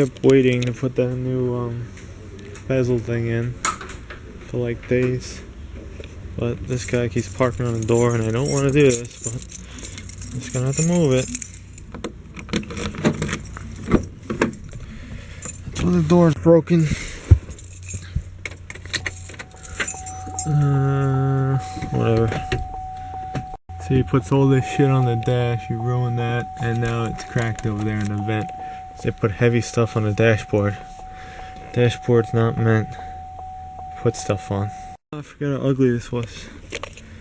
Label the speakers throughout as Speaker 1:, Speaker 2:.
Speaker 1: kept waiting to put that new bezel thing in for like days, but this guy keeps parking on the door and I don't want to do this, but I'm just gonna have to move it. That's why the door's broken. Whatever. So he puts all this shit on the dash, you ruin that, and now it's cracked over there in the vent. So they put heavy stuff on the dashboard. Dashboard's not meant to put stuff on. I forgot how ugly this was.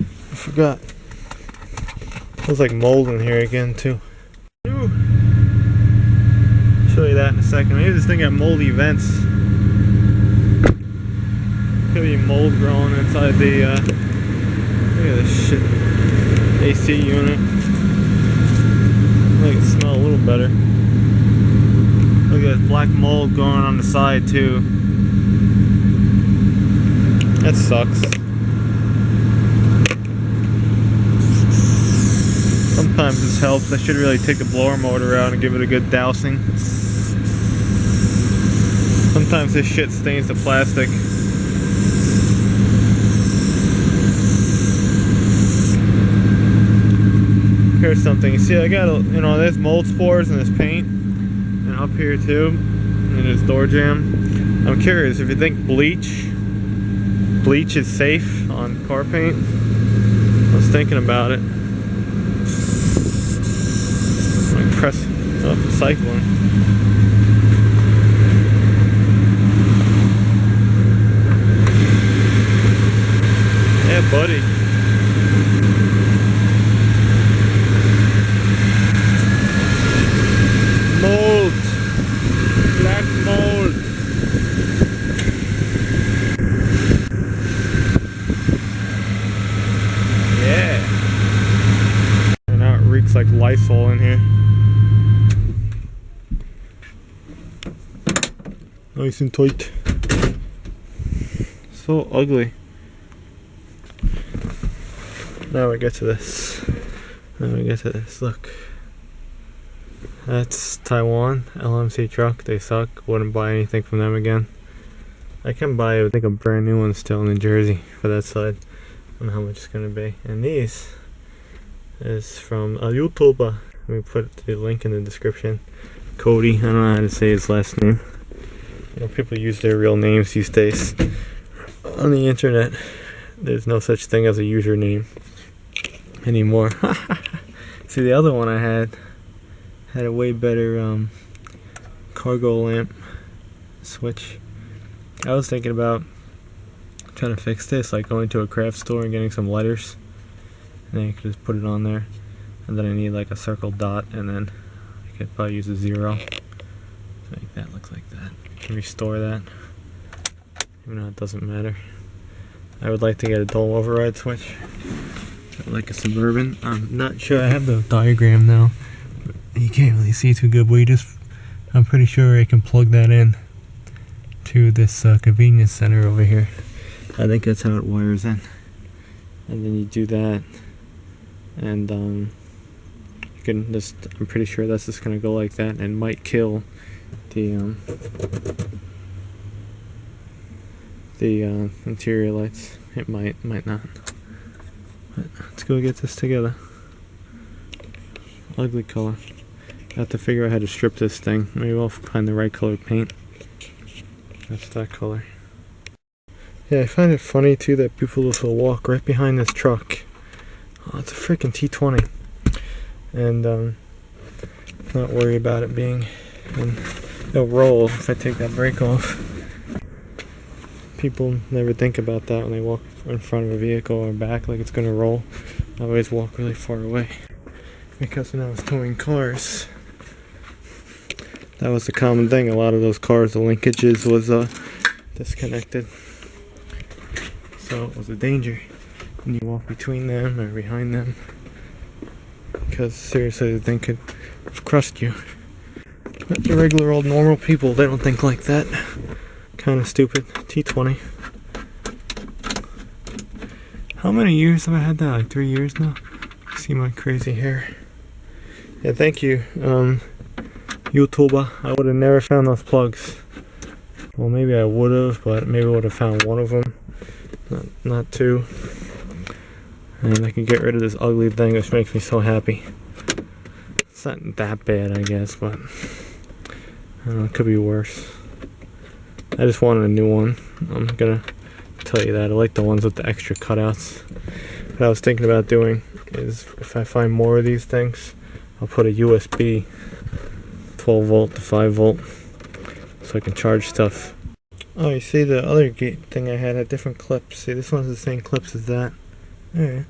Speaker 1: I forgot. There's like mold in here again too. Ooh. Show you that in a second. Maybe this thing got moldy vents. Could be mold growing inside the look at this shit. AC unit. Make it smell a little better. Look at this black mold going on the side too. That sucks. Sometimes this helps. I should really take the blower motor out and give it a good dousing. Sometimes this shit stains the plastic. Here's something. You see, I got there's mold spores in this paint, and up here too, in this door jamb. I'm curious if you think bleach is safe on car paint. I was thinking about it. Like press up, cycling. Yeah, buddy. Mold. Black mold. Yeah. And now it reeks like Lysol in here. Nice and tight. So ugly. Now we get to this. Look. That's Taiwan, LMC truck. They suck. Wouldn't buy anything from them again. I can buy, I think, a brand new one still in New Jersey for that side. I don't know how much it's gonna be. And these is from a YouTuber. Let me put the link in the description. Cody. I don't know how to say his last name. People use their real names these days on the internet. There's no such thing as a username anymore. See, the other one I had a way better cargo lamp switch. I was thinking about trying to fix this, like going to a craft store and getting some letters, and then you could just put it on there, and then I need like a circle dot, and then I could probably use a 0 to make that look like that. You can restore that, even though it doesn't matter. I would like to get a dual override switch, like a Suburban. I'm not sure. I have the diagram now. You can't really see too good, but I'm pretty sure I can plug that in to this convenience center over here. I think that's how it wires in. And then you do that, and you can just, I'm pretty sure that's just gonna go like that, and might kill the interior lights. It might not. But let's go get this together. Ugly color. I have to figure out how to strip this thing. Maybe I'll find the right color paint. That's that color. Yeah, I find it funny too that people just will walk right behind this truck. Oh, it's a freaking T20. And not worry about it being, and it'll roll if I take that brake off. People never think about that when they walk in front of a vehicle or back, like it's gonna roll. I always walk really far away. Because when I was towing cars, that was the common thing. A lot of those cars, the linkages was disconnected. So it was a danger when you walk between them or behind them. Because seriously, the thing could have crushed you. But the regular old normal people, they don't think like that. Kind of stupid. T20. How many years have I had that? Like 3 years now? See my crazy hair. Yeah, thank you. YouTuber, I would have never found those plugs. Well, maybe I would have, but maybe I would have found one of them, not two. And I can get rid of this ugly thing, which makes me so happy. It's not that bad, I guess, but I don't know, it could be worse. I just wanted a new one. I'm gonna tell you that. I like the ones with the extra cutouts. What I was thinking about doing is, if I find more of these things, I'll put a USB 12 volt to 5 volt so I can charge stuff. Oh, you see the other gate thing I had different clips. See, this one's the same clips as that. Alright.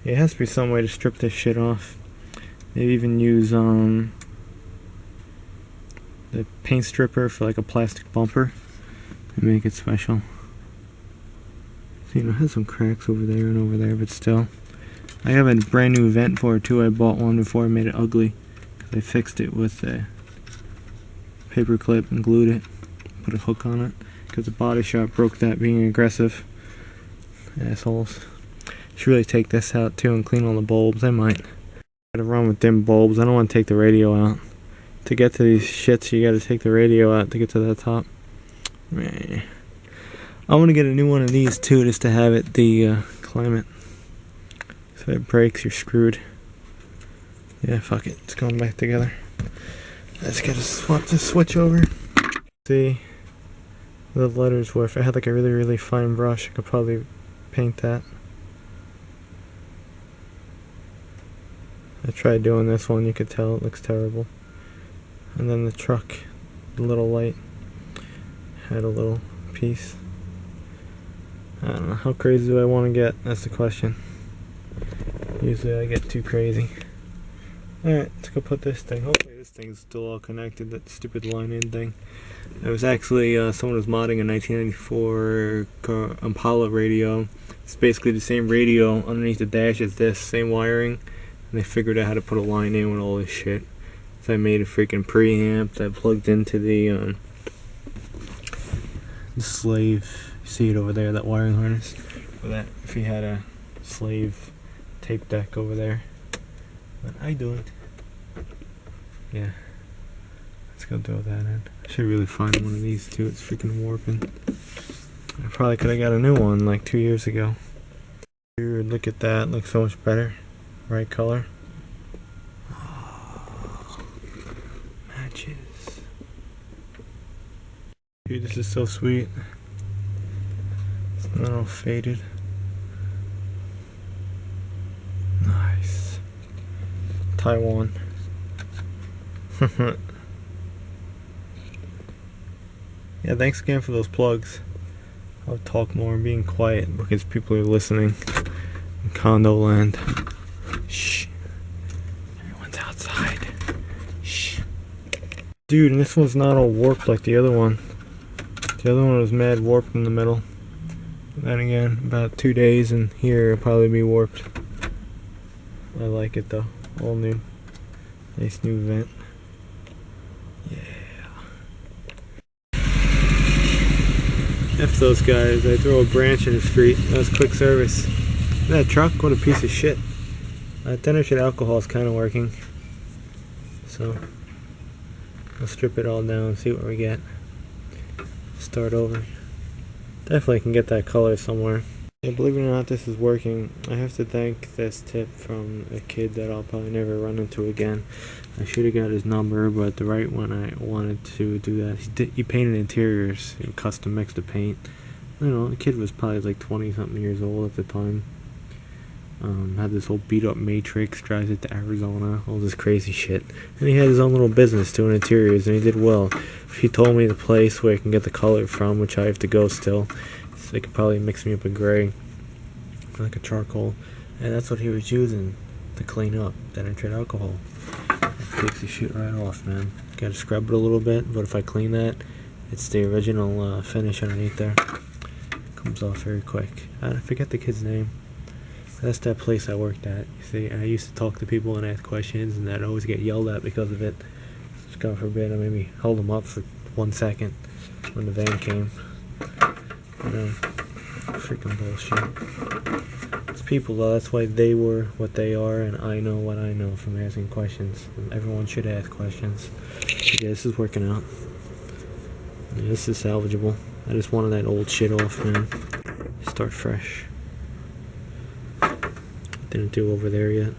Speaker 1: It has to be some way to strip this shit off. Maybe even use the paint stripper for like a plastic bumper and make it special. See, it has some cracks over there and over there, but still. I have a brand new vent for it too. I bought one before I made it ugly. I fixed it with a paper clip and glued it, put a hook on it, because the body shop broke that being aggressive. Assholes. Should really take this out too and clean all the bulbs. I might. Gotta run with dim bulbs. I don't want to take the radio out. To get to these shits, you gotta take the radio out to get to the top. I want to get a new one of these too, just to have it the climate. So if it breaks, you're screwed. Yeah, fuck it. It's going back together. I just gotta swap this switch over. See the letters where if I had like a really, really fine brush, I could probably paint that. I tried doing this one, you could tell it looks terrible. And then the truck, the little light, had a little piece. I don't know, how crazy do I want to get? That's the question. Usually I get too crazy. Alright, let's go put this thing. Hopefully this thing's still all connected, that stupid line-in thing. It was actually, someone was modding a 1994 Impala radio. It's basically the same radio underneath the dash as this, same wiring. And they figured out how to put a line in with all this shit. So I made a freaking preamp that plugged into the slave. You see it over there, that wiring harness? For that, if you had a slave tape deck over there. But I do it. Yeah. Let's go throw that in. I should really find one of these too. It's freaking warping. I probably could have got a new one like 2 years ago. Dude, look at that. Looks so much better. Right color. Oh, matches. Dude, this is so sweet. It's not all faded. Nice. Taiwan. Yeah, thanks again for those plugs. I'll talk more and being quiet because people are listening in condo land. Shh. Everyone's outside. Shh. Dude, and this one's not all warped like the other one. The other one was mad warped in the middle. Then again, about 2 days and here it'll probably be warped. I like it though. All new. Nice new vent. Yeah. F those guys. I throw a branch in the street. That was quick service. That truck, what a piece of shit. Detonation alcohol is kind of working. So, I'll strip it all down and see what we get. Start over. Definitely can get that color somewhere. Yeah, believe it or not, this is working. I have to thank this tip from a kid that I'll probably never run into again. I should have got his number, but the right one I wanted to do that. He painted interiors, custom mixed the paint. I don't know, the kid was probably like 20 something years old at the time. Had this whole beat up Matrix, drives it to Arizona, all this crazy shit. And he had his own little business doing interiors, and he did well. He told me the place where I can get the color from, which I have to go still. So they could probably mix me up a gray, like a charcoal. And that's what he was using to clean up that nitrate alcohol. It takes the shit right off, man. Gotta scrub it a little bit, but if I clean that, it's the original finish underneath there. Comes off very quick. I forget the kid's name. That's that place I worked at. You see, I used to talk to people and ask questions, and I'd always get yelled at because of it. Just God forbid, I maybe held them up for 1 second when the van came. Freaking bullshit. It's people though, that's why they were what they are, and I know what I know from asking questions. And everyone should ask questions. But yeah, this is working out. Yeah, this is salvageable. I just wanted that old shit off, man. Start fresh. Didn't do over there yet.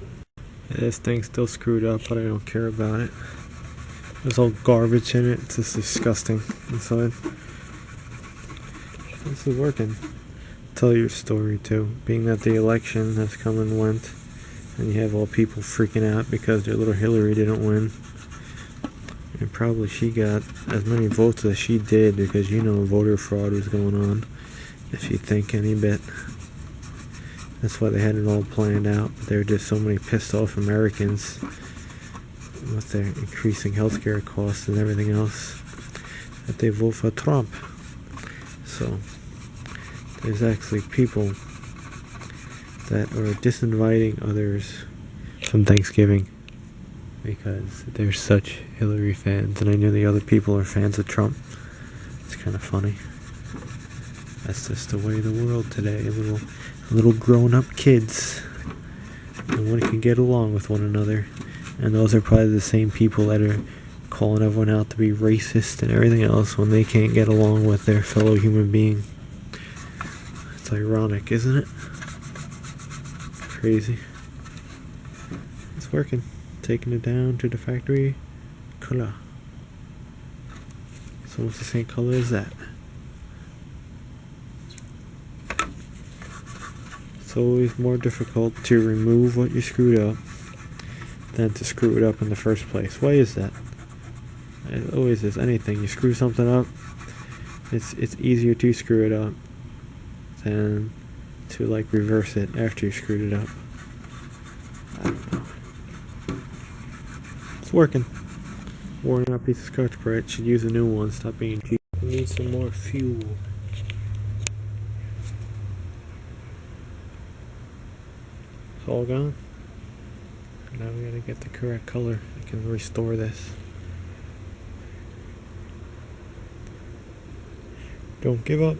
Speaker 1: Yeah, this thing's still screwed up, but I don't care about it. There's all garbage in it. It's just disgusting inside. This is working. Tell your story too. Being that the election has come and went, and you have all people freaking out because their little Hillary didn't win. And probably she got as many votes as she did because you know voter fraud was going on, if you think any bit. That's why they had it all planned out. There were just so many pissed off Americans with their increasing healthcare costs and everything else that they vote for Trump. So there's actually people that are disinviting others from Thanksgiving because they're such Hillary fans, and I know the other people are fans of Trump. It's kind of funny. That's just the way of the world today. Little grown-up kids. No one can get along with one another. And those are probably the same people that are calling everyone out to be racist and everything else when they can't get along with their fellow human being. It's ironic, isn't it? Crazy. It's working. Taking it down to the factory color. It's almost the same color as that. It's always more difficult to remove what you screwed up than to screw it up in the first place. Why is that? It always is. Anything you screw something up, it's easier to screw it up than to like reverse it after you screwed it up. I don't know. It's working. Worn out piece of Scotch Brite. Should use a new one. Stop being cheap. We need some more fuel. It's all gone. Now we gotta get the correct color. I can restore this. Don't give up.